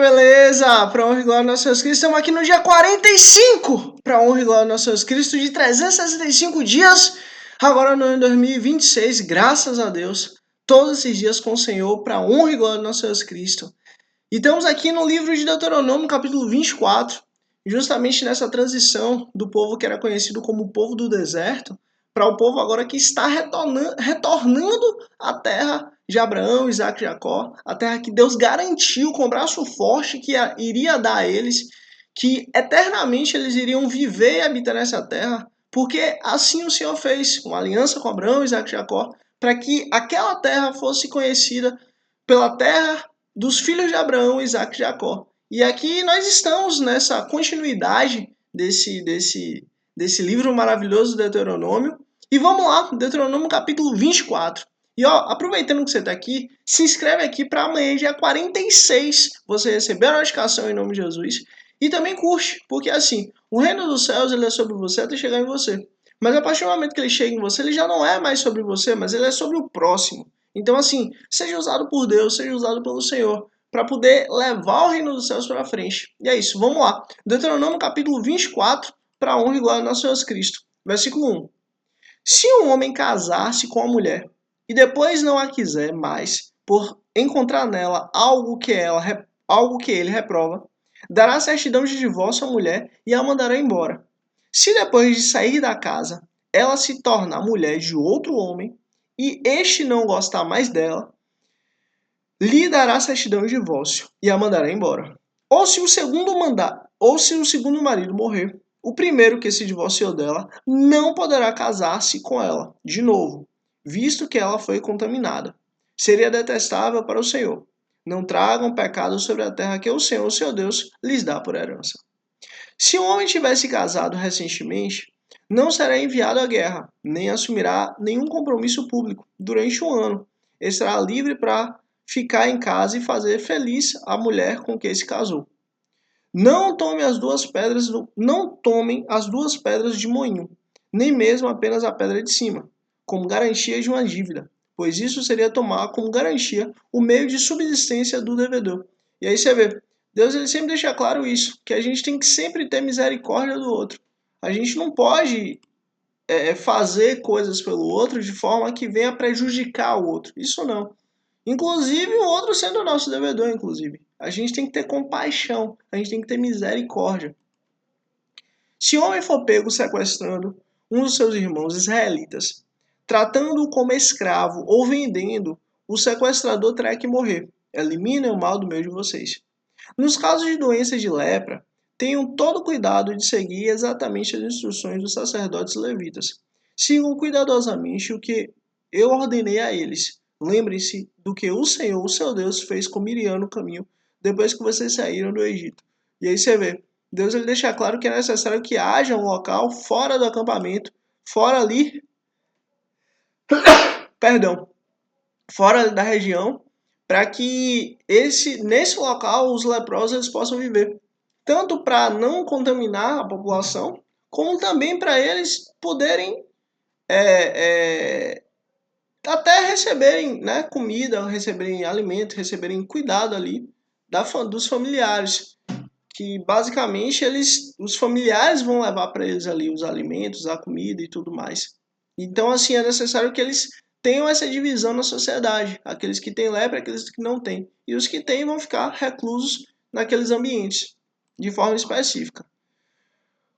beleza? Para honra e glória do nosso Jesus Cristo, estamos aqui no dia 45, para honra e glória do nosso Jesus Cristo, de 365 dias, agora no ano 2026, graças a Deus, todos esses dias com o Senhor, para honra e glória do nosso Jesus Cristo. E estamos aqui no livro de Deuteronômio, capítulo 24, justamente nessa transição do povo que era conhecido como o povo do deserto, para o povo agora que está retornando à terra de Abraão, Isaac e Jacó, a terra que Deus garantiu com o braço forte que iria dar a eles, que eternamente eles iriam viver e habitar nessa terra, porque assim o Senhor fez, uma aliança com Abraão, Isaac e Jacó, para que aquela terra fosse conhecida pela terra dos filhos de Abraão, Isaac e Jacó. E aqui nós estamos nessa continuidade desse livro maravilhoso do Deuteronômio. E vamos lá, Deuteronômio capítulo 24. E ó, aproveitando que você está aqui, se inscreve aqui para amanhã, dia 46, você receber a notificação em nome de Jesus. E também curte, porque assim, o reino dos céus ele é sobre você até chegar em você. Mas a partir do momento que ele chega em você, ele já não é mais sobre você, mas ele é sobre o próximo. Então assim, seja usado por Deus, seja usado pelo Senhor, para poder levar o reino dos céus para frente. E é isso, vamos lá. Deuteronômio capítulo 24, para a honra e glória do nosso Jesus Cristo. Versículo 1. Se um homem casar-se com a mulher e depois não a quiser mais, por encontrar nela algo que ele reprova, dará certidão de divórcio à mulher e a mandará embora. Se depois de sair da casa, ela se tornar mulher de outro homem e este não gostar mais dela, lhe dará certidão de divórcio e a mandará embora. Ou se o segundo marido morrer, o primeiro que se divorciou dela não poderá casar-se com ela de novo, visto que ela foi contaminada. Seria detestável para o Senhor. Não tragam pecado sobre a terra que o Senhor, seu Deus, lhes dá por herança. Se um homem tivesse casado recentemente, não será enviado à guerra, nem assumirá nenhum compromisso público durante um ano. Estará livre para ficar em casa e fazer feliz a mulher com quem se casou. Não tomem as duas pedras de moinho, nem mesmo apenas a pedra de cima, como garantia de uma dívida, pois isso seria tomar como garantia o meio de subsistência do devedor. E aí você vê, Deus ele sempre deixa claro isso, que a gente tem que sempre ter misericórdia do outro. A gente não pode fazer coisas pelo outro de forma que venha prejudicar o outro. Isso não. Inclusive o outro sendo o nosso devedor, inclusive. A gente tem que ter compaixão, a gente tem que ter misericórdia. Se homem for pego sequestrando um dos seus irmãos israelitas, tratando-o como escravo ou vendendo, o sequestrador terá que morrer. Eliminem o mal do meio de vocês. Nos casos de doença de lepra, tenham todo cuidado de seguir exatamente as instruções dos sacerdotes levitas. Sigam cuidadosamente o que eu ordenei a eles. Lembrem-se do que o Senhor, o seu Deus, fez com Miriam no caminho, depois que vocês saíram do Egito. E aí você vê, Deus ele deixa claro que é necessário que haja um local fora do acampamento, fora ali, fora da região, para que nesse local os leprosos eles possam viver. Tanto para não contaminar a população, como também para eles poderem até receberem comida, receberem alimento, receberem cuidado ali dos familiares. Que basicamente os familiares vão levar para eles ali os alimentos, a comida e tudo mais. Então assim é necessário que eles tenham essa divisão na sociedade. Aqueles que têm lepra, aqueles que não têm. E os que têm vão ficar reclusos naqueles ambientes, de forma específica.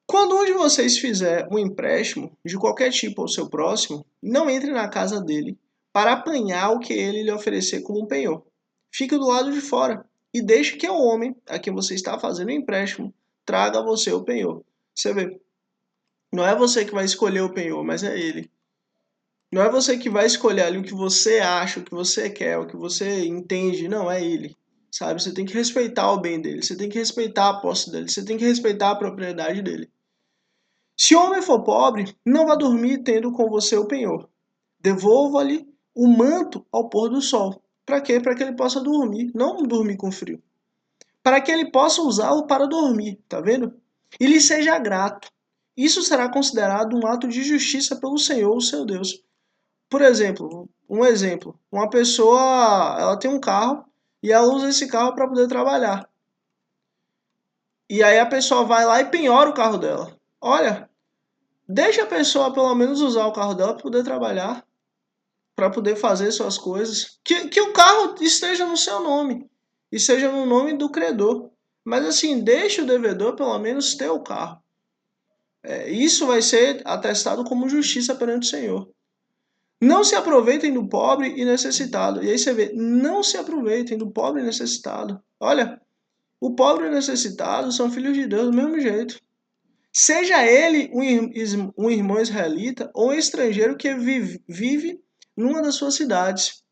Quando um de vocês fizer um empréstimo de qualquer tipo ao seu próximo, não entre na casa dele para apanhar o que ele lhe oferecer como um penhor. Fique do lado de fora e deixe que o homem a quem você está fazendo o empréstimo traga a você o penhor. Você vê, não é você que vai escolher o penhor, mas é ele. Não é você que vai escolher ali o que você acha, o que você quer, o que você entende. Não, é ele. Sabe? Você tem que respeitar o bem dele, você tem que respeitar a posse dele, você tem que respeitar a propriedade dele. Se o homem for pobre, não vá dormir tendo com você o penhor. Devolva-lhe o manto ao pôr do sol. Para quê? Para que ele possa dormir, não dormir com frio. Para que ele possa usá-lo para dormir, tá vendo? E lhe seja grato. Isso será considerado um ato de justiça pelo Senhor, o seu Deus. Por exemplo, uma pessoa, ela tem um carro e ela usa esse carro para poder trabalhar. E aí a pessoa vai lá e penhora o carro dela. Olha, deixa a pessoa pelo menos usar o carro dela para poder trabalhar, para poder fazer suas coisas. Que o carro esteja no seu nome e seja no nome do credor. Mas assim, deixa o devedor pelo menos ter o carro. Isso vai ser atestado como justiça perante o Senhor. Não se aproveitem do pobre e necessitado. E aí você vê, não se aproveitem do pobre e necessitado. Olha, o pobre e o necessitado são filhos de Deus do mesmo jeito. Seja ele um irmão israelita ou um estrangeiro que vive numa das suas cidades.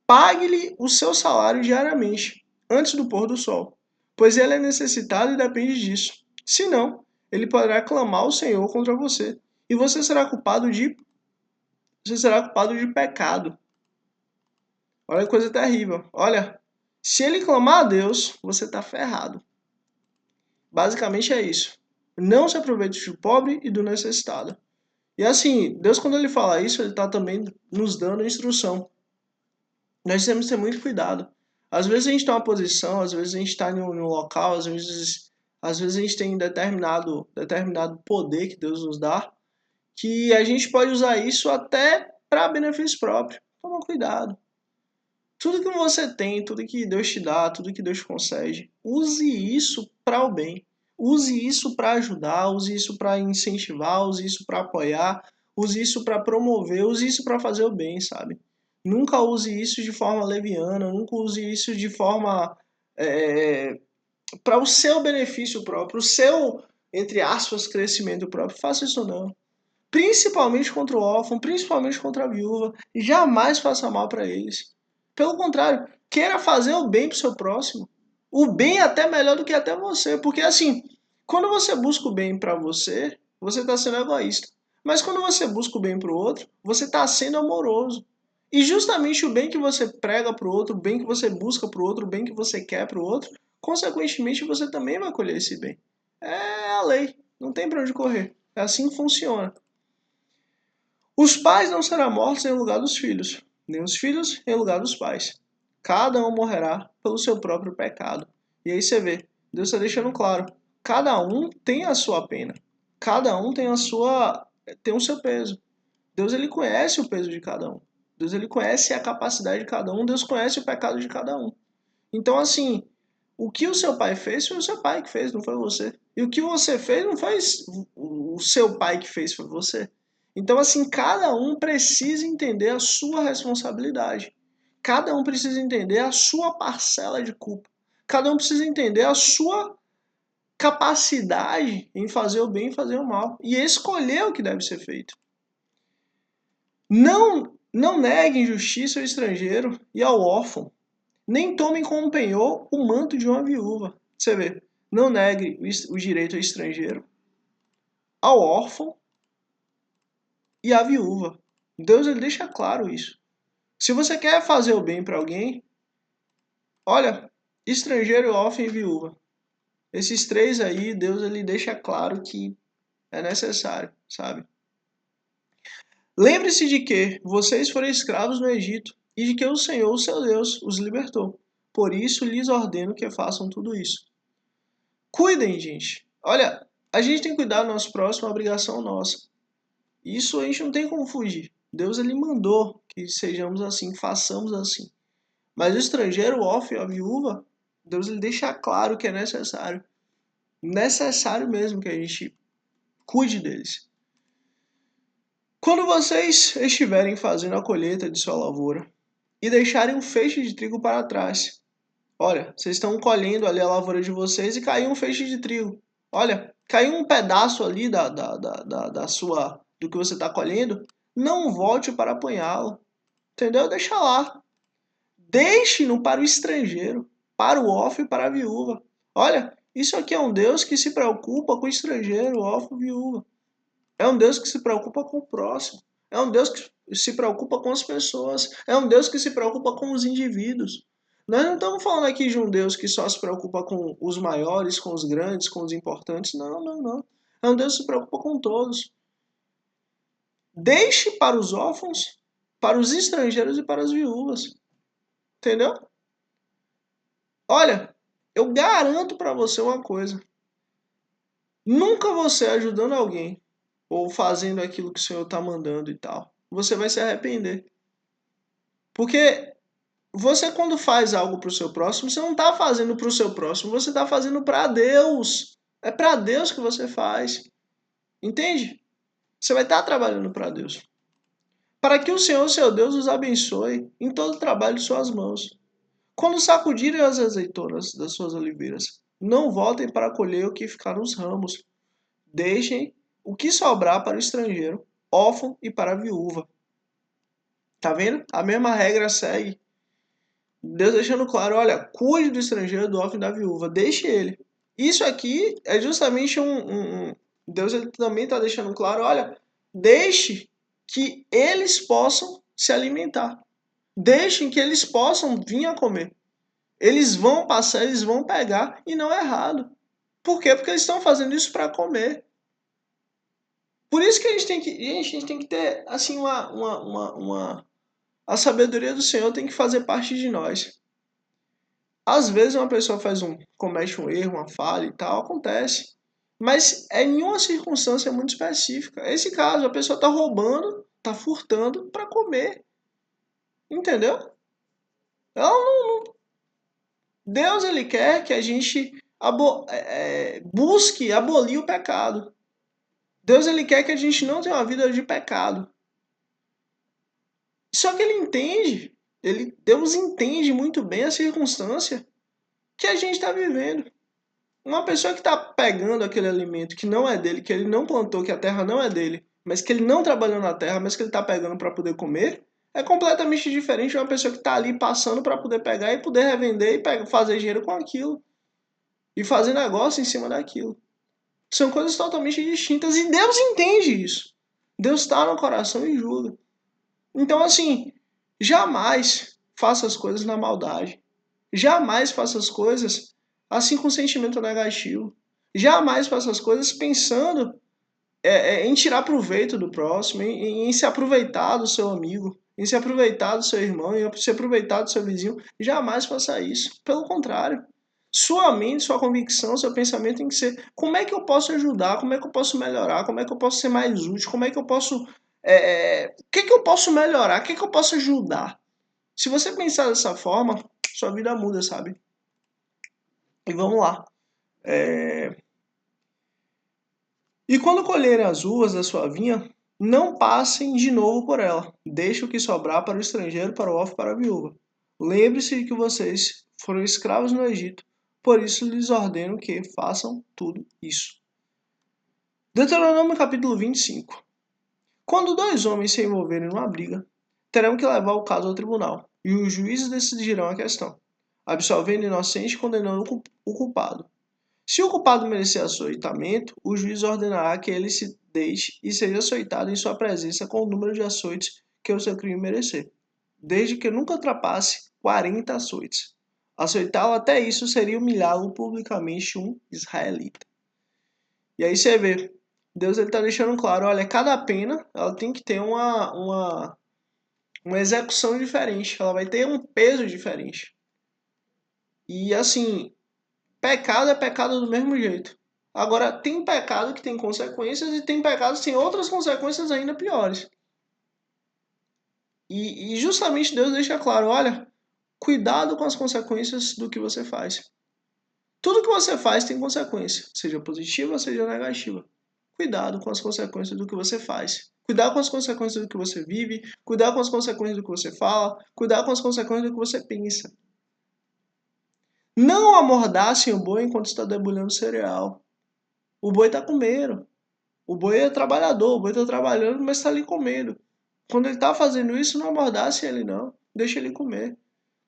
Pague-lhe o seu salário diariamente, antes do pôr do sol, pois ele é necessitado e depende disso. Senão, ele poderá clamar ao Senhor contra você, e você será culpado de pecado. Olha que coisa terrível. Olha, se ele clamar a Deus, você está ferrado. Basicamente é isso. Não se aproveite do pobre e do necessitado. E assim, Deus quando ele fala isso, ele está também nos dando instrução. Nós temos que ter muito cuidado. Às vezes a gente está em uma posição, às vezes a gente está em um local, às vezes a gente tem determinado poder que Deus nos dá, que a gente pode usar isso até para benefício próprio. Toma cuidado. Tudo que você tem, tudo que Deus te dá, tudo que Deus te concede, use isso para o bem. Use isso para ajudar, use isso para incentivar, use isso para apoiar, use isso para promover, use isso para fazer o bem, sabe? Nunca use isso de forma leviana, nunca use isso de forma para o seu benefício próprio, o seu, entre aspas, crescimento próprio. Faça isso não. Principalmente contra o órfão, principalmente contra a viúva. Jamais faça mal para eles. Pelo contrário, queira fazer o bem para o seu próximo. O bem é até melhor do que até você. Porque assim, quando você busca o bem para você, você está sendo egoísta. Mas quando você busca o bem para o outro, você está sendo amoroso. E justamente o bem que você prega para o outro, o bem que você busca para o outro, o bem que você quer para o outro, consequentemente você também vai colher esse bem. É a lei, não tem para onde correr. É assim que funciona. Os pais não serão mortos em lugar dos filhos, nem os filhos em lugar dos pais. Cada um morrerá pelo seu próprio pecado. E aí você vê, Deus está deixando claro, cada um tem a sua pena. Cada um tem o seu peso. Deus ele conhece o peso de cada um. Deus ele conhece a capacidade de cada um, Deus conhece o pecado de cada um. Então assim, o que o seu pai fez foi o seu pai que fez, não foi você. E o que você fez não foi o seu pai que fez, foi você. Então, assim, cada um precisa entender a sua responsabilidade. Cada um precisa entender a sua parcela de culpa. Cada um precisa entender a sua capacidade em fazer o bem e fazer o mal. E escolher o que deve ser feito. Não neguem justiça ao estrangeiro e ao órfão. Nem tomem como penhor o manto de uma viúva. Você vê, não negue o direito ao estrangeiro, ao órfão e à viúva. Deus ele deixa claro isso. Se você quer fazer o bem para alguém, olha, estrangeiro, órfão e viúva. Esses três aí, Deus ele deixa claro que é necessário, sabe? Lembre-se de que vocês foram escravos no Egito e de que o Senhor, o seu Deus, os libertou. Por isso lhes ordeno que façam tudo isso. Cuidem, gente. Olha, a gente tem que cuidar do nosso próximo, é uma obrigação nossa. Isso a gente não tem como fugir. Deus ele mandou que sejamos assim, façamos assim. Mas o estrangeiro, o órfão, a viúva, Deus ele deixa claro que é necessário. Necessário mesmo que a gente cuide deles. Quando vocês estiverem fazendo a colheita de sua lavoura e deixarem um feixe de trigo para trás, olha, vocês estão colhendo ali a lavoura de vocês e caiu um feixe de trigo. Olha, caiu um pedaço ali do que você está colhendo, não volte para apanhá-lo. Entendeu? Deixa lá. Deixe-no para o estrangeiro, para o órfão e para a viúva. Olha, isso aqui é um Deus que se preocupa com o estrangeiro, o órfão e a viúva. É um Deus que se preocupa com o próximo. É um Deus que se preocupa com as pessoas. É um Deus que se preocupa com os indivíduos. Nós não estamos falando aqui de um Deus que só se preocupa com os maiores, com os grandes, com os importantes. Não, não, não. É um Deus que se preocupa com todos. Deixe para os órfãos, para os estrangeiros e para as viúvas. Entendeu? Olha, Eu garanto para você uma coisa. Nunca você ajudando alguém ou fazendo aquilo que o Senhor está mandando e tal, você vai se arrepender. Porque você, quando faz algo para o seu próximo, você não está fazendo para o seu próximo, você está fazendo para Deus. É para Deus que você faz. Entende? Você vai estar trabalhando para Deus. Para que o Senhor, seu Deus, os abençoe em todo o trabalho de suas mãos. Quando sacudirem as azeitonas das suas oliveiras, não voltem para colher o que ficar nos ramos. Deixem o que sobrar para o estrangeiro, órfão e para a viúva. Tá vendo? A mesma regra segue. Deus deixando claro, olha, cuide do estrangeiro, do órfão e da viúva, deixe ele. Isso aqui é justamente Deus ele também está deixando claro, olha, deixe que eles possam se alimentar. Deixem que eles possam vir a comer. Eles vão passar, eles vão pegar e não é errado. Por quê? Porque eles estão fazendo isso para comer. Por isso que a gente tem que ter assim a sabedoria do Senhor tem que fazer parte de nós. Às vezes uma pessoa comete um erro, uma falha e tal, acontece. Mas é em uma circunstância muito específica. Esse caso, a pessoa está roubando, está furtando para comer. Entendeu? Ela não, Deus ele quer que a gente busque abolir o pecado. Deus ele quer que a gente não tenha uma vida de pecado. Só que Deus entende muito bem a circunstância que a gente está vivendo. Uma pessoa que está pegando aquele alimento que não é dele, que ele não plantou, que a terra não é dele, mas que ele não trabalhou na terra, mas que ele está pegando para poder comer, é completamente diferente de uma pessoa que está ali passando para poder pegar e poder revender e fazer dinheiro com aquilo. E fazer negócio em cima daquilo. São coisas totalmente distintas e Deus entende isso. Deus está no coração e julga. Então, assim, jamais faça as coisas na maldade. Jamais faça as coisas assim com sentimento negativo. Jamais faça as coisas pensando em tirar proveito do próximo, em se aproveitar do seu amigo, em se aproveitar do seu irmão, em se aproveitar do seu vizinho. Jamais faça isso. Pelo contrário. Sua mente, sua convicção, seu pensamento tem que ser como é que eu posso ajudar, como é que eu posso melhorar, como é que eu posso ser mais útil, como é que eu posso. O que, que eu posso melhorar, o que, que eu posso ajudar. Se você pensar dessa forma, sua vida muda, sabe? E vamos lá. E quando colherem as uvas da sua vinha, não passem de novo por ela. Deixe o que sobrar para o estrangeiro, para o órfão e para a viúva. Lembre-se de que vocês foram escravos no Egito, por isso lhes ordeno que façam tudo isso. Deuteronômio capítulo 25. Quando dois homens se envolverem numa briga, terão que levar o caso ao tribunal, e os juízes decidirão a questão, absolvendo o inocente e condenando o culpado. Se o culpado merecer açoitamento, o juiz ordenará que ele se deixe e seja açoitado em sua presença com o número de açoites que o seu crime merecer, desde que nunca ultrapasse 40 açoites. Açoitá-lo até isso seria humilhá-lo publicamente um israelita. E aí você vê, Deus está deixando claro, olha, cada pena ela tem que ter uma execução diferente, ela vai ter um peso diferente. E assim, pecado é pecado do mesmo jeito. Agora, tem pecado que tem consequências e tem pecados que tem outras consequências ainda piores. E justamente Deus deixa claro, olha, cuidado com as consequências do que você faz. Tudo que você faz tem consequência, seja positiva ou seja negativa. Cuidado com as consequências do que você faz. Cuidado com as consequências do que você vive, cuidado com as consequências do que você fala, cuidado com as consequências do que você pensa. Não amordassem o boi enquanto está debulhando cereal. O boi está comendo. O boi é trabalhador, o boi está trabalhando, mas está ali comendo. Quando ele está fazendo isso, não amordace ele não. Deixa ele comer.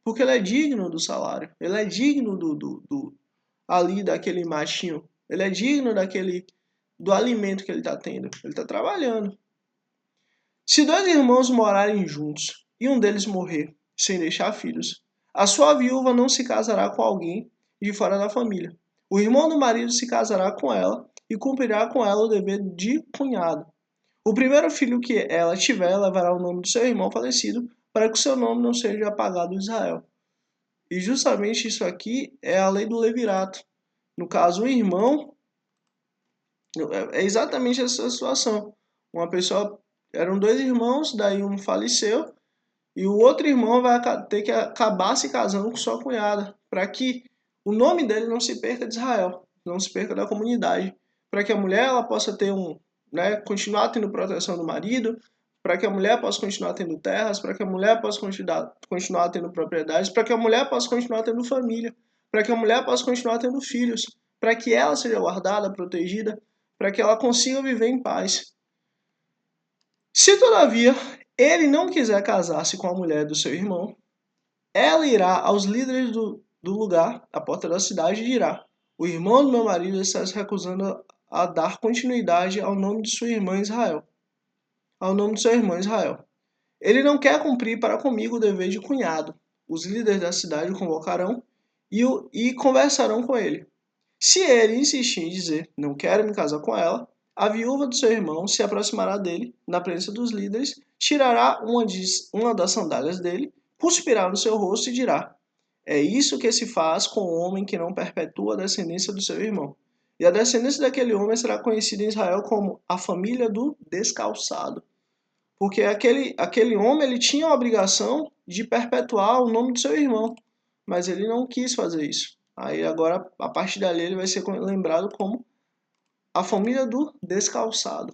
Porque ele é digno do salário. Ele é digno ali daquele machinho. Ele é digno do alimento que ele está tendo. Ele está trabalhando. Se dois irmãos morarem juntos e um deles morrer sem deixar filhos, a sua viúva não se casará com alguém de fora da família. O irmão do marido se casará com ela e cumprirá com ela o dever de cunhado. O primeiro filho que ela tiver levará o nome do seu irmão falecido para que o seu nome não seja apagado em Israel. E justamente isso aqui é a lei do levirato. No caso, o irmão, é exatamente essa situação. Uma pessoa, eram dois irmãos, daí um faleceu, e o outro irmão vai ter que acabar se casando com sua cunhada, para que o nome dele não se perca de Israel, não se perca da comunidade, para que a mulher ela possa ter continuar tendo proteção do marido, para que a mulher possa continuar tendo terras, para que a mulher possa continuar tendo propriedades, para que a mulher possa continuar tendo família, para que a mulher possa continuar tendo filhos, para que ela seja guardada, protegida, para que ela consiga viver em paz. Se todavia ele não quiser casar-se com a mulher do seu irmão, ela irá aos líderes do lugar, à porta da cidade, e dirá: o irmão do meu marido está se recusando a dar continuidade ao nome de sua irmã Israel. Ao nome de seu irmão Israel. Ele não quer cumprir para comigo o dever de cunhado. Os líderes da cidade o convocarão e conversarão com ele. Se ele insistir em dizer, não quero me casar com ela, a viúva do seu irmão se aproximará dele, na presença dos líderes, tirará uma das sandálias dele, cuspirá no seu rosto e dirá: é isso que se faz com o homem que não perpetua a descendência do seu irmão. E a descendência daquele homem será conhecida em Israel como a família do descalçado. Porque aquele homem ele tinha a obrigação de perpetuar o nome do seu irmão, mas ele não quis fazer isso. Aí agora, a partir dali, ele vai ser lembrado como a família do descalçado.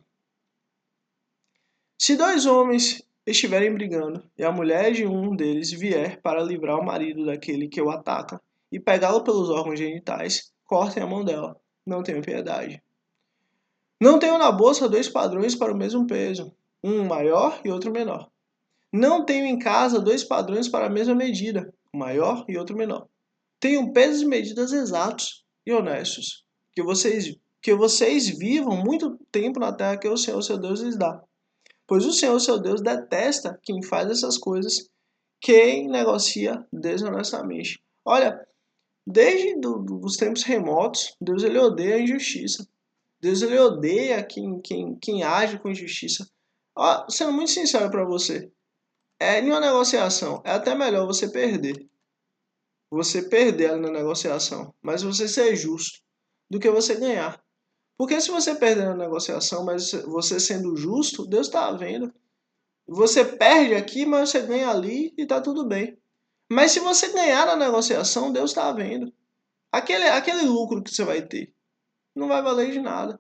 Se dois homens estiverem brigando e a mulher de um deles vier para livrar o marido daquele que o ataca e pegá-lo pelos órgãos genitais, cortem a mão dela. Não tenham piedade. Não tenham na bolsa dois padrões para o mesmo peso, um maior e outro menor. Não tenho em casa dois padrões para a mesma medida, um maior e outro menor. Tenham pesos e medidas exatos e honestos, que vocês vivam muito tempo na terra que o Senhor seu Deus lhes dá. Pois o Senhor seu Deus detesta quem faz essas coisas, quem negocia desonestamente. Olha, desde os tempos remotos, Deus ele odeia a injustiça. Deus ele odeia quem age com injustiça. Ó, sendo muito sincero para você, em uma negociação, é até melhor você perder. Você perder ali na negociação, mas você ser justo, do que você ganhar. Porque se você perder na negociação, mas você sendo justo, Deus está vendo. Você perde aqui, mas você ganha ali e está tudo bem. Mas se você ganhar na negociação, Deus está vendo. Aquele lucro que você vai ter não vai valer de nada.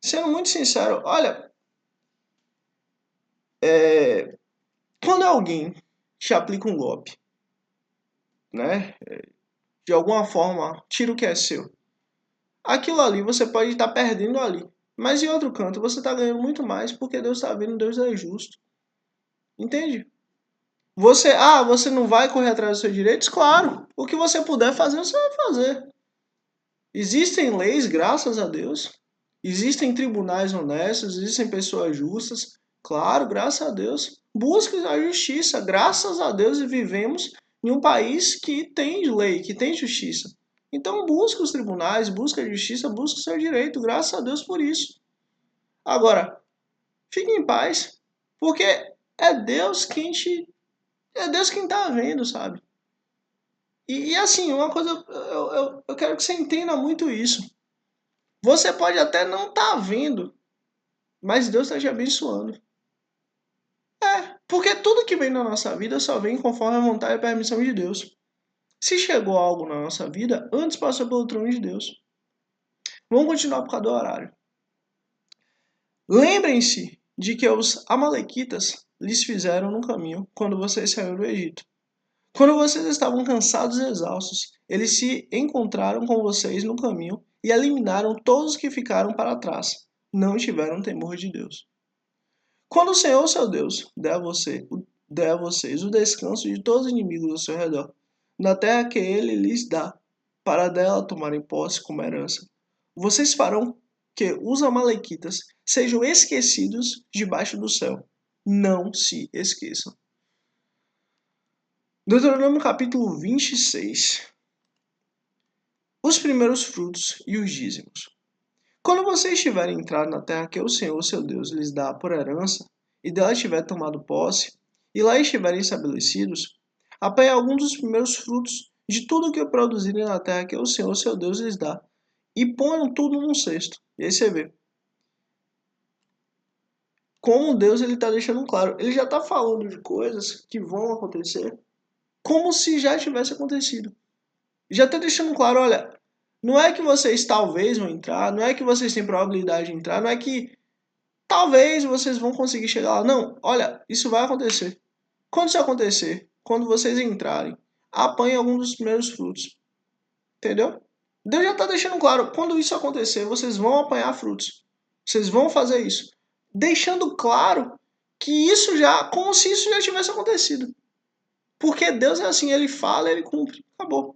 Sendo muito sincero, olha, quando alguém te aplica um golpe, né? De alguma forma, tira o que é seu. Aquilo ali você pode estar perdendo ali. Mas em outro canto, você está ganhando muito mais porque Deus está vendo, Deus é justo. Entende? Você não vai correr atrás dos seus direitos? Claro. O que você puder fazer, você vai fazer. Existem leis, graças a Deus. Existem tribunais honestos, existem pessoas justas. Claro, graças a Deus. Busque a justiça. Graças a Deus vivemos em um país que tem lei, que tem justiça. Então busque os tribunais, busque a justiça, busque o seu direito. Graças a Deus por isso. Agora, fique em paz, porque é Deus quem está vendo, sabe? E assim, uma coisa, eu quero que você entenda muito isso. Você pode até não estar vendo, mas Deus está te abençoando. Porque tudo que vem na nossa vida só vem conforme a vontade e a permissão de Deus. Se chegou algo na nossa vida, antes passou pelo trono de Deus. Vamos continuar por causa do horário. Lembrem-se de que os amalequitas lhes fizeram no caminho quando vocês saíram do Egito. Quando vocês estavam cansados e exaustos, eles se encontraram com vocês no caminho e eliminaram todos os que ficaram para trás. Não tiveram temor de Deus. Quando o Senhor, seu Deus, der a vocês o descanso de todos os inimigos ao seu redor, na terra que ele lhes dá, para dela tomarem posse como herança, vocês farão que os amalequitas sejam esquecidos debaixo do céu. Não se esqueçam. Deuteronômio capítulo 26. Os primeiros frutos e os dízimos. Quando vocês tiverem entrado na terra que o Senhor, seu Deus, lhes dá por herança, e dela tiver tomado posse, e lá estiverem estabelecidos, Apanhe algum dos primeiros frutos de tudo que produzirem na terra que o Senhor, seu Deus, lhes dá, e ponham tudo num cesto. E aí você vê como Deus ele está deixando claro. Ele já está falando de coisas que vão acontecer como se já tivesse acontecido. Já está deixando claro, olha, não é que vocês talvez vão entrar, não é que vocês têm probabilidade de entrar, não é que talvez vocês vão conseguir chegar lá. Não, olha, isso vai acontecer. Quando isso acontecer, quando vocês entrarem, apanhem algum dos primeiros frutos. Entendeu? Deus já está deixando claro, quando isso acontecer, vocês vão apanhar frutos. Vocês vão fazer isso. Deixando claro que isso já, como se isso já tivesse acontecido. Porque Deus é assim, ele fala, ele cumpre. Acabou.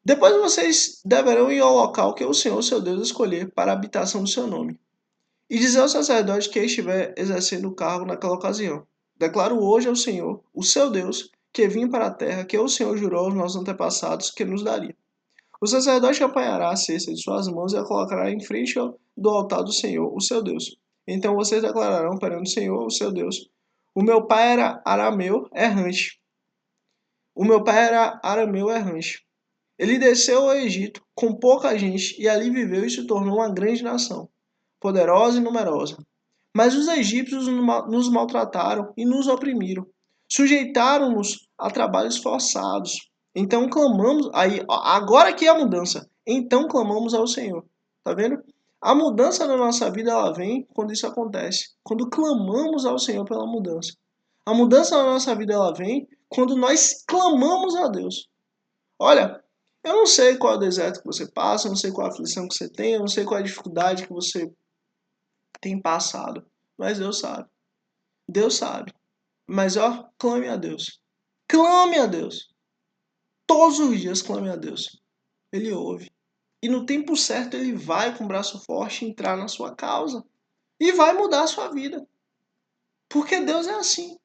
Depois vocês deverão ir ao local que o Senhor, seu Deus, escolher para a habitação do seu nome. E dizer ao sacerdote que estiver exercendo o cargo naquela ocasião. Declaro hoje ao Senhor, o seu Deus, que vim para a terra que o Senhor jurou aos nossos antepassados que nos daria. O sacerdote apanhará a cesta de suas mãos e a colocará em frente do altar do Senhor, o seu Deus. Então vocês declararão perante o Senhor, o seu Deus: O meu pai era arameu errante. O meu pai era arameu errante. Ele desceu ao Egito com pouca gente e ali viveu e se tornou uma grande nação, poderosa e numerosa. Mas os egípcios nos maltrataram e nos oprimiram. Sujeitaram-nos a trabalhos forçados. Então clamamos, aí agora que é a mudança. Então clamamos ao Senhor. Tá vendo? A mudança na nossa vida ela vem quando isso acontece, quando clamamos ao Senhor pela mudança. A mudança na nossa vida ela vem quando nós clamamos a Deus. Olha, eu não sei qual é o deserto que você passa, eu não sei qual é a aflição que você tem, eu não sei qual é a dificuldade que você tem passado, mas Deus sabe. Deus sabe. Mas ó, clame a Deus. Clame a Deus. Todos os dias clame a Deus. Ele ouve. E no tempo certo ele vai com o braço forte entrar na sua causa. E vai mudar a sua vida. Porque Deus é assim.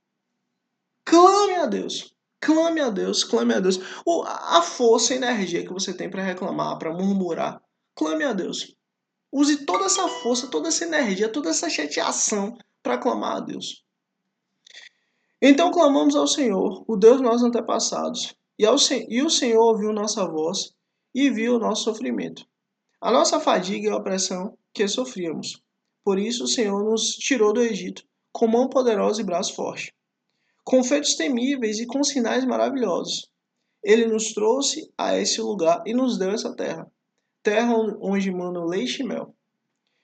Clame a Deus. Clame a Deus, clame a Deus. A força e a energia que você tem para reclamar, para murmurar, clame a Deus. Use toda essa força, toda essa energia, toda essa chateação para clamar a Deus. Então clamamos ao Senhor, o Deus dos nossos antepassados, e o Senhor ouviu nossa voz e viu o nosso sofrimento, a nossa fadiga e a opressão que sofríamos. Por isso o Senhor nos tirou do Egito, com mão poderosa e braço forte, com feitos temíveis e com sinais maravilhosos. Ele nos trouxe a esse lugar e nos deu essa terra, terra onde mandam leite e mel.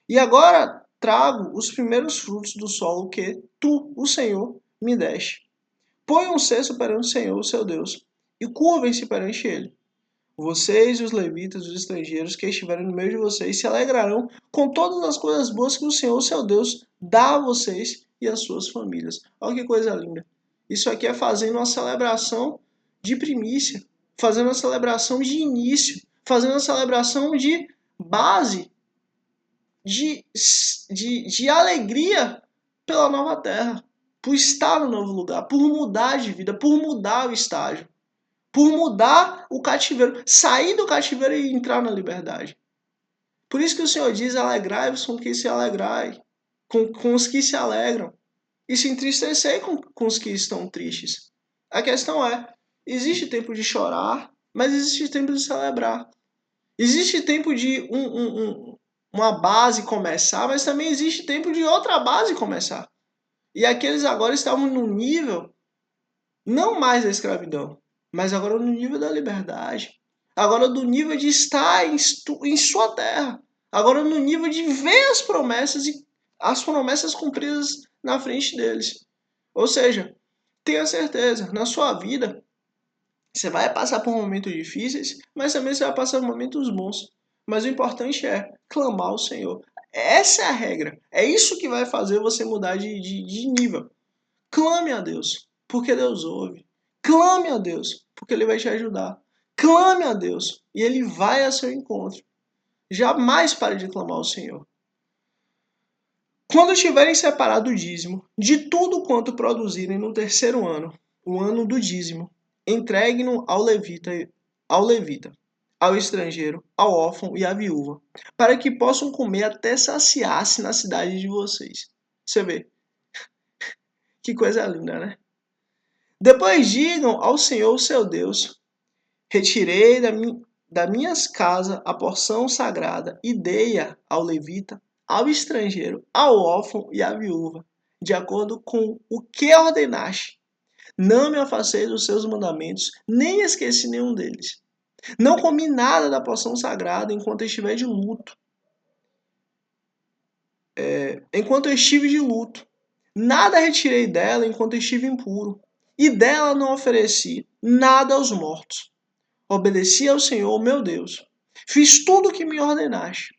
E agora trago os primeiros frutos do solo que tu, o Senhor, me deste. Põe um cesto perante o Senhor, o seu Deus, e curvem-se perante ele. Vocês e os levitas, os estrangeiros que estiverem no meio de vocês, se alegrarão com todas as coisas boas que o Senhor, o seu Deus, dá a vocês e às suas famílias. Olha que coisa linda. Isso aqui é fazendo uma celebração de primícia, fazendo uma celebração de início, fazendo uma celebração de base, de alegria pela nova terra, por estar no novo lugar, por mudar de vida, por mudar o estágio, por mudar o cativeiro, sair do cativeiro e entrar na liberdade. Por isso que o Senhor diz: alegrai-vos com quem se alegrai, com os que se alegram, e se entristecer com os que estão tristes. A questão é, existe tempo de chorar, mas existe tempo de celebrar. Existe tempo de uma base começar, mas também existe tempo de outra base começar. E aqueles agora estavam no nível, não mais da escravidão, mas agora no nível da liberdade. Agora do nível de estar em sua terra. Agora no nível de ver as promessas cumpridas na frente deles. Ou seja, tenha certeza, na sua vida, você vai passar por momentos difíceis, mas também você vai passar por momentos bons. Mas o importante é clamar ao Senhor. Essa é a regra. É isso que vai fazer você mudar de nível. Clame a Deus, porque Deus ouve. Clame a Deus, porque Ele vai te ajudar. Clame a Deus e Ele vai a seu encontro. Jamais pare de clamar ao Senhor. Quando tiverem separado o dízimo de tudo quanto produzirem no terceiro ano, o ano do dízimo, entregue-no ao levita, ao estrangeiro, ao órfão e à viúva, para que possam comer até saciar-se na cidade de vocês. Você vê? Que coisa linda, né? Depois digam ao Senhor, seu Deus, retirei da minha casa a porção sagrada e dei-a ao levita, ao estrangeiro, ao órfão e à viúva, de acordo com o que ordenaste. Não me afastei dos seus mandamentos, nem esqueci nenhum deles. Não comi nada da porção sagrada enquanto estiver de luto. Enquanto eu estive de luto. Nada retirei dela enquanto estive impuro. E dela não ofereci nada aos mortos. Obedeci ao Senhor, meu Deus. Fiz tudo o que me ordenaste.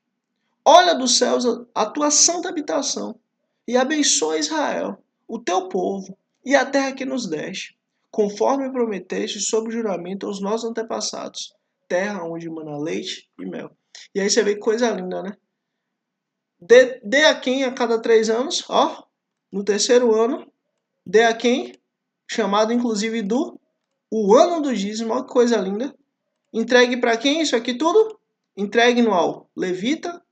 Olha dos céus a tua santa habitação e abençoa Israel, o teu povo, e a terra que nos deste, conforme prometeste sob juramento aos nossos antepassados, terra onde mana leite e mel. E aí você vê que coisa linda, né? Dê a quem a cada 3 anos, ó, no terceiro ano, dê a quem, chamado inclusive do o ano do dízimo, ó que coisa linda. Entregue para quem isso aqui tudo? Entregue no ao levita,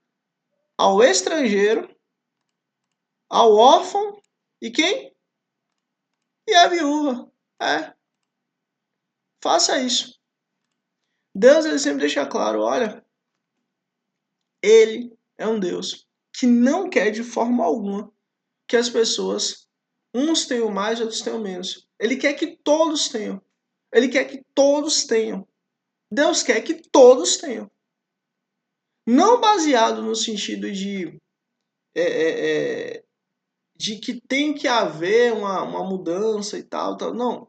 ao estrangeiro, ao órfão e quem? E a viúva. Faça isso. Deus ele sempre deixa claro, olha, ele é um Deus que não quer de forma alguma que as pessoas, uns tenham mais, outros tenham menos. Ele quer que todos tenham. Ele quer que todos tenham. Deus quer que todos tenham. Não baseado no sentido de que tem que haver uma mudança e tal.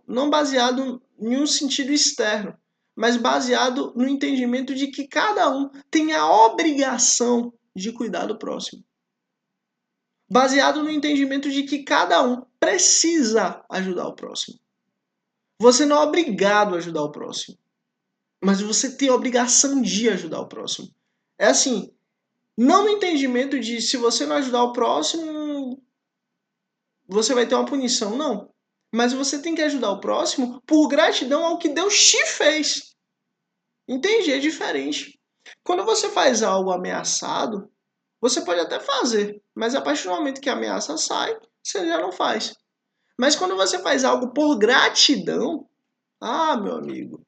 Não baseado em um sentido externo, mas baseado no entendimento de que cada um tem a obrigação de cuidar do próximo. Baseado no entendimento de que cada um precisa ajudar o próximo. Você não é obrigado a ajudar o próximo, mas você tem a obrigação de ajudar o próximo. É assim, não no entendimento de se você não ajudar o próximo, você vai ter uma punição, não. Mas você tem que ajudar o próximo por gratidão ao que Deus te fez. Entende? É diferente. Quando você faz algo ameaçado, você pode até fazer, mas a partir do momento que a ameaça sai, você já não faz. Mas quando você faz algo por gratidão, meu amigo,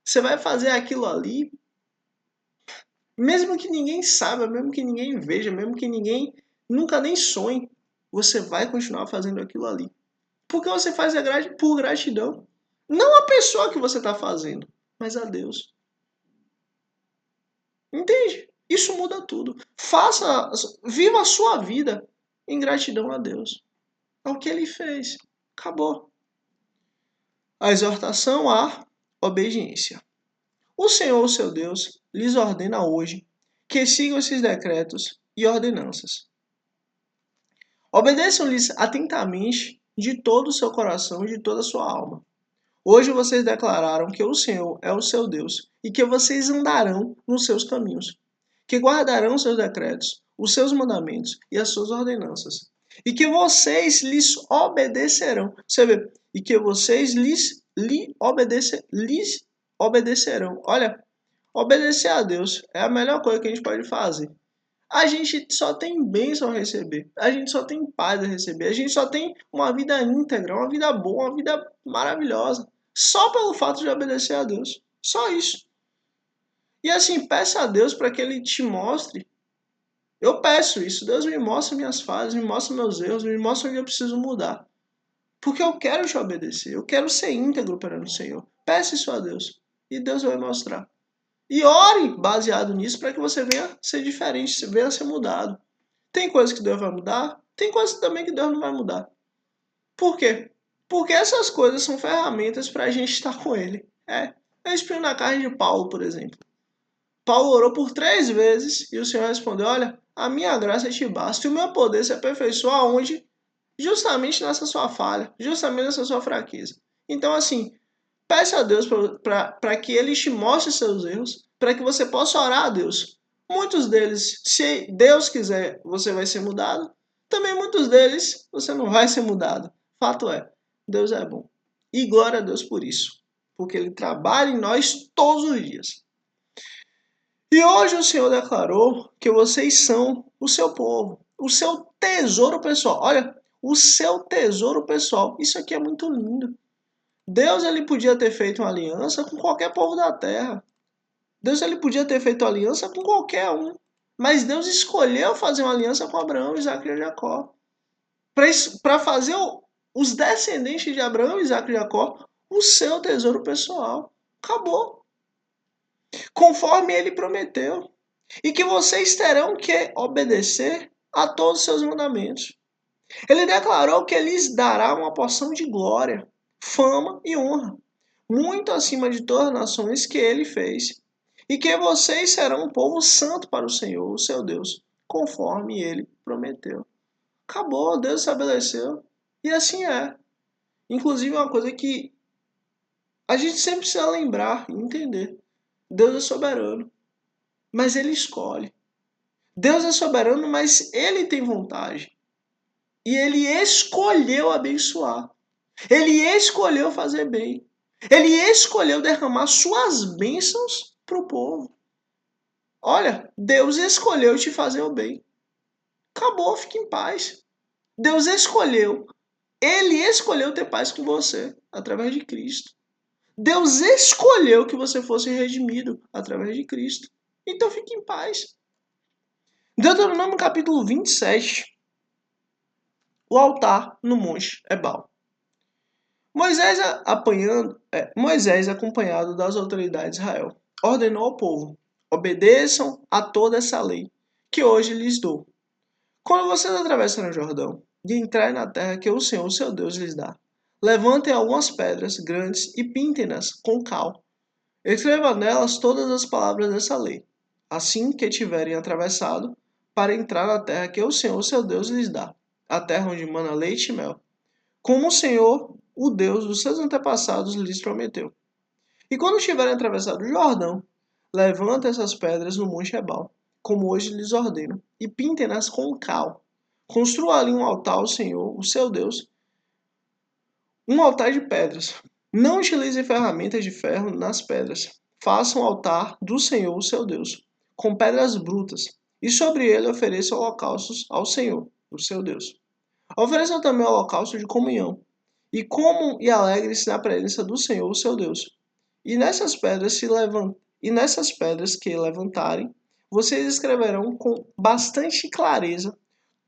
você vai fazer aquilo ali, mesmo que ninguém saiba, mesmo que ninguém veja, mesmo que ninguém nunca nem sonhe, você vai continuar fazendo aquilo ali. Porque você faz por gratidão. Não a pessoa que você está fazendo, mas a Deus. Entende? Isso muda tudo. Viva a sua vida em gratidão a Deus. Ao que Ele fez. Acabou. A exortação à obediência. O Senhor, seu Deus, lhes ordena hoje que sigam esses decretos e ordenanças. Obedeçam-lhes atentamente de todo o seu coração e de toda a sua alma. Hoje vocês declararam que o Senhor é o seu Deus e que vocês andarão nos seus caminhos, que guardarão seus decretos, os seus mandamentos e as suas ordenanças, e que vocês lhes obedecerão. Você vê? E que vocês lhes obedecerão. Olha, obedecer a Deus é a melhor coisa que a gente pode fazer. A gente só tem bênção a receber, a gente só tem paz a receber, a gente só tem uma vida íntegra, uma vida boa, uma vida maravilhosa, só pelo fato de obedecer a Deus. Só isso. E assim, peça a Deus para que Ele te mostre. Eu peço isso, Deus me mostra minhas falhas, me mostra meus erros, me mostra onde eu preciso mudar. Porque eu quero te obedecer, eu quero ser íntegro perante o Senhor. Peça isso a Deus e Deus vai mostrar. E ore baseado nisso para que você venha ser diferente, venha ser mudado. Tem coisas que Deus vai mudar, tem coisas também que Deus não vai mudar. Por quê? Porque essas coisas são ferramentas para a gente estar com Ele. Eu explico na carta de Paulo, por exemplo. Paulo orou por 3 vezes e o Senhor respondeu, olha, a minha graça te basta e o meu poder se aperfeiçoa aonde? Justamente nessa sua falha, justamente nessa sua fraqueza. Então assim, peça a Deus para que Ele te mostre seus erros, para que você possa orar a Deus. Muitos deles, se Deus quiser, você vai ser mudado. Também muitos deles, você não vai ser mudado. Fato é, Deus é bom. E glória a Deus por isso. Porque Ele trabalha em nós todos os dias. E hoje o Senhor declarou que vocês são o seu povo. O seu tesouro pessoal. Olha, o seu tesouro pessoal. Isso aqui é muito lindo. Deus ele podia ter feito uma aliança com qualquer povo da terra. Deus ele podia ter feito aliança com qualquer um. Mas Deus escolheu fazer uma aliança com Abraão, Isaac e Jacó. Para fazer os descendentes de Abraão, Isaac e Jacó o seu tesouro pessoal. Acabou. Conforme ele prometeu. E que vocês terão que obedecer a todos os seus mandamentos. Ele declarou que lhes dará uma porção de glória, fama e honra, muito acima de todas as nações que ele fez. E que vocês serão um povo santo para o Senhor, o seu Deus, conforme ele prometeu. Acabou, Deus estabeleceu. E assim é. Inclusive, é uma coisa que a gente sempre precisa lembrar e entender. Deus é soberano, mas ele escolhe. Deus é soberano, mas ele tem vontade. E ele escolheu abençoar. Ele escolheu fazer bem. Ele escolheu derramar suas bênçãos para o povo. Olha, Deus escolheu te fazer o bem. Acabou, fique em paz. Deus escolheu. Ele escolheu ter paz com você através de Cristo. Deus escolheu que você fosse redimido através de Cristo. Então fique em paz. Deuteronômio capítulo 27. O altar no Monte Ebal. Moisés, acompanhado das autoridades de Israel, ordenou ao povo: obedeçam a toda essa lei que hoje lhes dou. Quando vocês atravessarem o Jordão e entrarem na terra que o Senhor, seu Deus, lhes dá, levantem algumas pedras grandes e pintem-nas com cal. Escrevam nelas todas as palavras dessa lei, assim que tiverem atravessado, para entrar na terra que o Senhor, seu Deus, lhes dá, a terra onde mana leite e mel, como o Senhor, o Deus dos seus antepassados, lhes prometeu. E quando tiverem atravessado o Jordão, levantem essas pedras no Monte Ebal, como hoje lhes ordeno, e pintem-nas com cal. Construa ali um altar ao Senhor, o seu Deus, um altar de pedras. Não utilizem ferramentas de ferro nas pedras. Façam um altar do Senhor, o seu Deus, com pedras brutas, e sobre ele ofereçam holocaustos ao Senhor, o seu Deus. Ofereçam também o holocausto de comunhão, e comam e alegrem-se na presença do Senhor, o seu Deus. E nessas pedras que levantarem, vocês escreverão com bastante clareza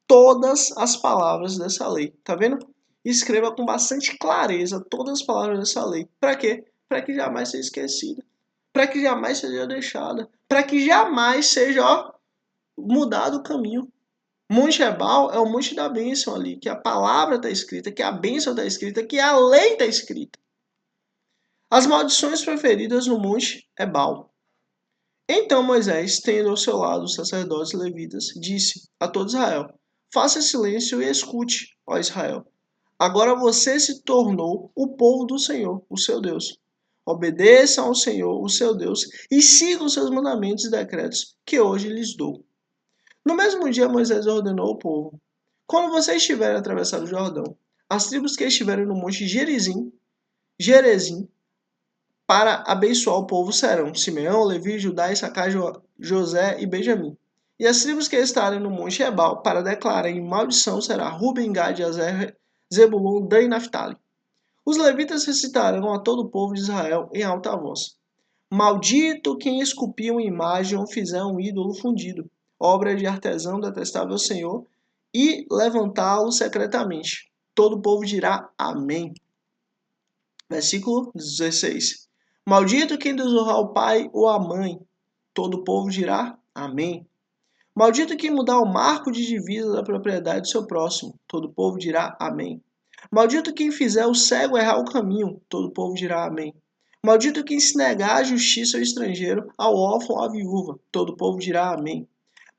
todas as palavras dessa lei. Tá vendo? Escreva com bastante clareza todas as palavras dessa lei. Para quê? Para que jamais seja esquecida. Para que jamais seja deixada. Para que jamais seja mudado o caminho. Monte Ebal é o monte da bênção ali, que a palavra está escrita, que a bênção está escrita, que a lei está escrita. As maldições preferidas no monte Ebal. Então Moisés, tendo ao seu lado os sacerdotes levitas, disse a todo Israel: faça silêncio e escute, ó Israel. Agora você se tornou o povo do Senhor, o seu Deus. Obedeçam ao Senhor, o seu Deus, e sigam os seus mandamentos e decretos que hoje lhes dou. No mesmo dia, Moisés ordenou ao povo: quando vocês estiverem atravessado o Jordão, as tribos que estiverem no monte Gerezim, para abençoar o povo serão Simeão, Levi, Judá, Issacar, José e Benjamim. E as tribos que estarem no monte Ebal para declararem maldição será Ruben, Gad, Azer, Zebulun, Dan e Naphtali. Os levitas recitarão a todo o povo de Israel em alta voz: maldito quem esculpir uma imagem ou fizer um ídolo fundido, obra de artesão detestável ao Senhor, e levantá-lo secretamente. Todo o povo dirá amém. Versículo 16. Maldito quem desonrar o pai ou a mãe. Todo o povo dirá amém. Maldito quem mudar o marco de divisa da propriedade do seu próximo. Todo o povo dirá amém. Maldito quem fizer o cego errar o caminho. Todo o povo dirá amém. Maldito quem se negar a justiça ao estrangeiro, ao órfão, à viúva. Todo o povo dirá amém.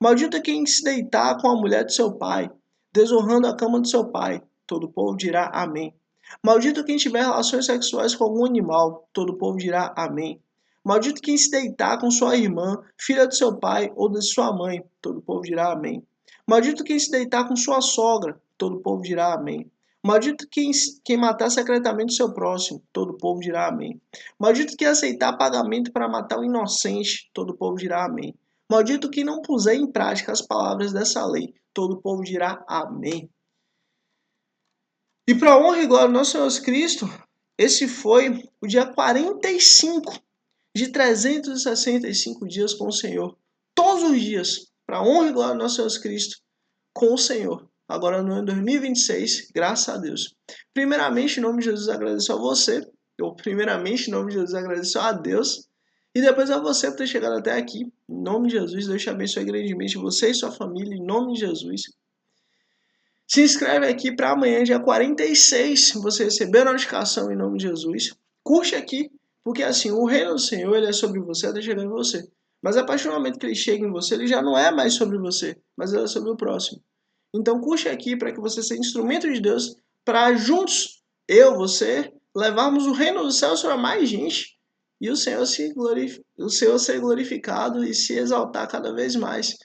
Maldito quem se deitar com a mulher de seu pai, desonrando a cama de seu pai. Todo o povo dirá amém. Maldito quem tiver relações sexuais com algum animal. Todo o povo dirá amém. Maldito quem se deitar com sua irmã, filha de seu pai ou de sua mãe. Todo o povo dirá amém. Maldito quem se deitar com sua sogra. Todo o povo dirá amém. Maldito quem matar secretamente seu próximo. Todo o povo dirá amém. Maldito quem aceitar pagamento para matar o inocente. Todo o povo dirá amém. Maldito quem não puser em prática as palavras dessa lei. Todo o povo dirá amém. E para a honra e glória do nosso Senhor Jesus Cristo, esse foi o dia 45 de 365 dias com o Senhor. Todos os dias, para honra e glória do nosso Jesus Cristo, com o Senhor. Agora no ano 2026, graças a Deus. Primeiramente, em nome de Jesus, agradeço a você. Eu, primeiramente, em nome de Jesus, agradeço a Deus. E depois a você por ter chegado até aqui. Em nome de Jesus, Deus te abençoe grandemente, você e sua família, em nome de Jesus. Se inscreve aqui para amanhã, dia 46, você receber a notificação em nome de Jesus. Curte aqui, porque assim, o reino do Senhor, ele é sobre você até chegar em você. Mas a partir do momento que ele chega em você, ele já não é mais sobre você, mas ele é sobre o próximo. Então curte aqui para que você seja instrumento de Deus para juntos, eu, você, levarmos o reino do céu para mais gente e o Senhor ser glorificado e se exaltar cada vez mais.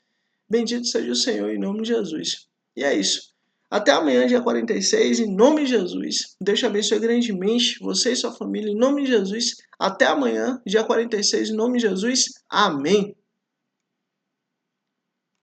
Bendito seja o Senhor em nome de Jesus. E é isso. Até amanhã, dia 46, em nome de Jesus. Deus te abençoe grandemente, você e sua família, em nome de Jesus. Até amanhã, dia 46, em nome de Jesus. Amém.